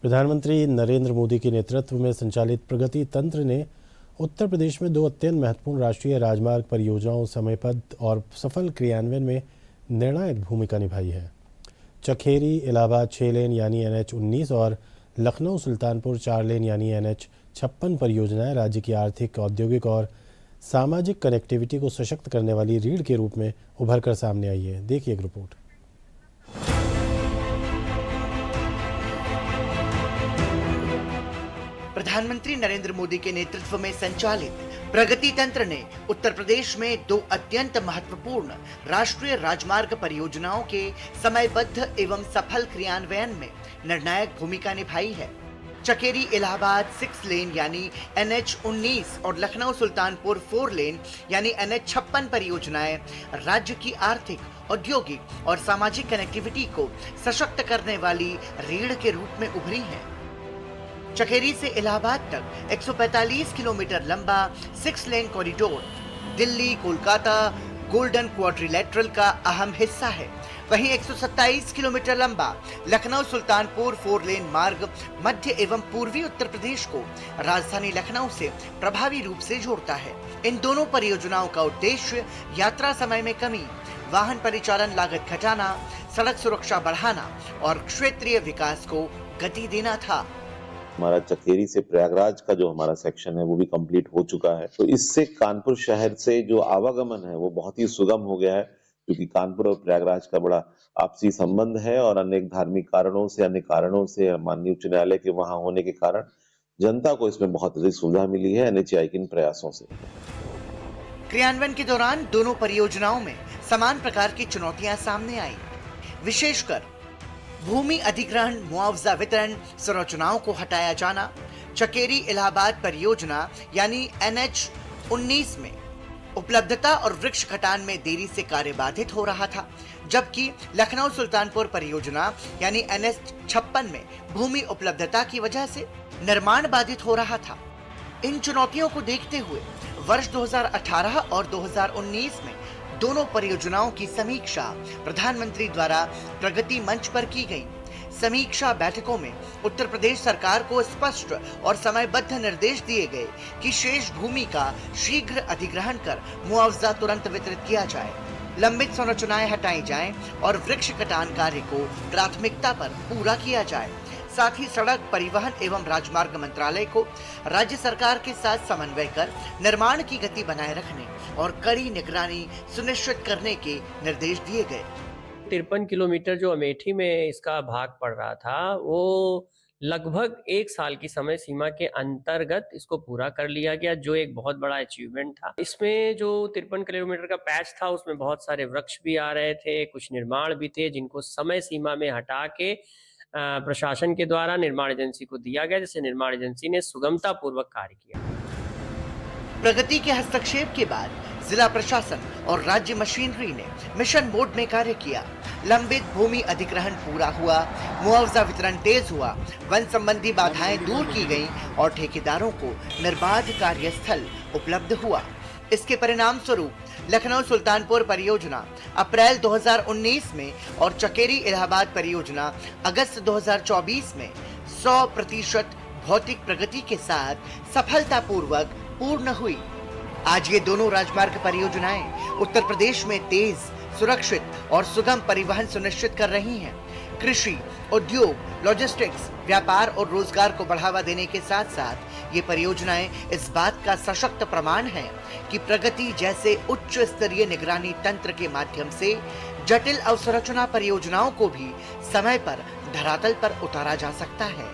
प्रधानमंत्री नरेंद्र मोदी के नेतृत्व में संचालित प्रगति तंत्र ने उत्तर प्रदेश में 2 अत्यंत महत्वपूर्ण राष्ट्रीय राजमार्ग परियोजनाओं समयबद्ध और सफल क्रियान्वयन में निर्णायक भूमिका निभाई है। चखेरी इलाहाबाद 6 लेन यानी NH-19 और लखनऊ सुल्तानपुर 4 लेन यानी NH-56 परियोजनाएं राज्य की आर्थिक, औद्योगिक और सामाजिक कनेक्टिविटी को सशक्त करने वाली रीढ़ के रूप में उभर कर सामने आई है। देखिए एक रिपोर्ट। प्रधानमंत्री नरेंद्र मोदी के नेतृत्व में संचालित प्रगति तंत्र ने उत्तर प्रदेश में 2 अत्यंत महत्वपूर्ण राष्ट्रीय राजमार्ग परियोजनाओं के समयबद्ध एवं सफल क्रियान्वयन में निर्णायक भूमिका निभाई है। चकेरी इलाहाबाद 6 लेन यानी NH-19 और लखनऊ सुल्तानपुर 4 लेन यानी NH-56 परियोजनाएं राज्य की आर्थिक, औद्योगिक और सामाजिक कनेक्टिविटी को सशक्त करने वाली रीढ़ के रूप में उभरी हैं। चकेरी से इलाहाबाद तक 145 किलोमीटर लंबा 6 lane corridor Delhi Kolkata golden quadrilateral का अहम हिस्सा है। वहीं 127 किलोमीटर लंबा लखनऊ सुल्तानपुर 4 लेन मार्ग मध्य एवं पूर्वी उत्तर प्रदेश को राजधानी लखनऊ से प्रभावी रूप से जोड़ता है। इन दोनों परियोजनाओं का उद्देश्य यात्रा समय में कमी, वाहन परिचालन लागत घटाना, सड़क सुरक्षा बढ़ाना और क्षेत्रीय विकास को गति देना था। हमारा चकेरी से प्रयागराज का जो हमारा सेक्शन है वो भी कंप्लीट हो चुका है, तो इससे कानपुर शहर से जो आवागमन है वो बहुत ही सुगम हो गया है, क्योंकि कानपुर और प्रयागराज का बड़ा आपसी संबंध है और अनेक धार्मिक कारणों से, अन्य कारणों से, माननीय उच्च न्यायालय के वहां होने के कारण जनता को इसमें बहुत अधिक सुविधा मिली है NHAI के इन प्रयासों से। क्रियान्वयन के दौरान दोनों परियोजनाओं में समान प्रकार की चुनौतियां सामने आई। विशेषकर भूमि अधिग्रहण, मुआवजा वितरण, संरचनाओं को हटाया जाना। चकेरी इलाहाबाद परियोजना यानी NH-19 में उपलब्धता और वृक्ष कटान में देरी से कार्य बाधित हो रहा था, जबकि लखनऊ सुल्तानपुर परियोजना यानी NH-56 में भूमि उपलब्धता की वजह से निर्माण बाधित हो रहा था। इन चुनौतियों को देखते हुए वर्ष 2018 और 2019 में दोनों परियोजनाओं की समीक्षा प्रधानमंत्री द्वारा प्रगति मंच पर की गई। समीक्षा बैठकों में उत्तर प्रदेश सरकार को स्पष्ट और समयबद्ध निर्देश दिए गए कि शेष भूमि का शीघ्र अधिग्रहण कर मुआवजा तुरंत वितरित किया जाए, लंबित संरचनाएं हटाई जाएं और वृक्ष कटान कार्य को प्राथमिकता पर पूरा किया जाए। साथ ही सड़क परिवहन एवं राजमार्ग मंत्रालय को राज्य सरकार के साथ समन्वय कर निर्माण की गति बनाए रखने और कड़ी निगरानी सुनिश्चित करने के निर्देश दिए गए। 53 किलोमीटर जो अमेठी में इसका भाग पड़ रहा था वो लगभग 1 साल की समय सीमा के अंतर्गत इसको पूरा कर लिया गया, जो एक बहुत बड़ा अचीवमेंट था। इसमें जो 53 किलोमीटर का पैच था उसमें बहुत सारे वृक्ष भी आ रहे थे, कुछ निर्माण भी थे जिनको समय सीमा में हटा के प्रशासन के द्वारा निर्माण एजेंसी को दिया गया, जिससे निर्माण एजेंसी ने सुगमता पूर्वक कार्य किया। प्रगति के हस्तक्षेप के बाद जिला प्रशासन और राज्य मशीनरी ने मिशन मोड में कार्य किया। लंबित भूमि अधिग्रहण पूरा हुआ, मुआवजा वितरण तेज हुआ, वन संबंधी बाधाएं दूर की गईं और ठेकेदारों को निर्बाध कार्यस्थल उपलब्ध हुआ। इसके परिणाम स्वरूप लखनऊ सुल्तानपुर परियोजना अप्रैल 2019 में और चकेरी इलाहाबाद परियोजना अगस्त 2024 में 100% भौतिक प्रगति के साथ सफलतापूर्वक पूर्ण हुई। आज ये दोनों राजमार्ग परियोजनाएं उत्तर प्रदेश में तेज, सुरक्षित और सुगम परिवहन सुनिश्चित कर रही हैं। कृषि, उद्योग, लॉजिस्टिक्स, व्यापार और रोजगार को बढ़ावा देने के साथ साथ ये परियोजनाएं इस बात का सशक्त प्रमाण है कि प्रगति जैसे उच्च स्तरीय निगरानी तंत्र के माध्यम से जटिल अवसंरचना परियोजनाओं को भी समय पर धरातल पर उतारा जा सकता है।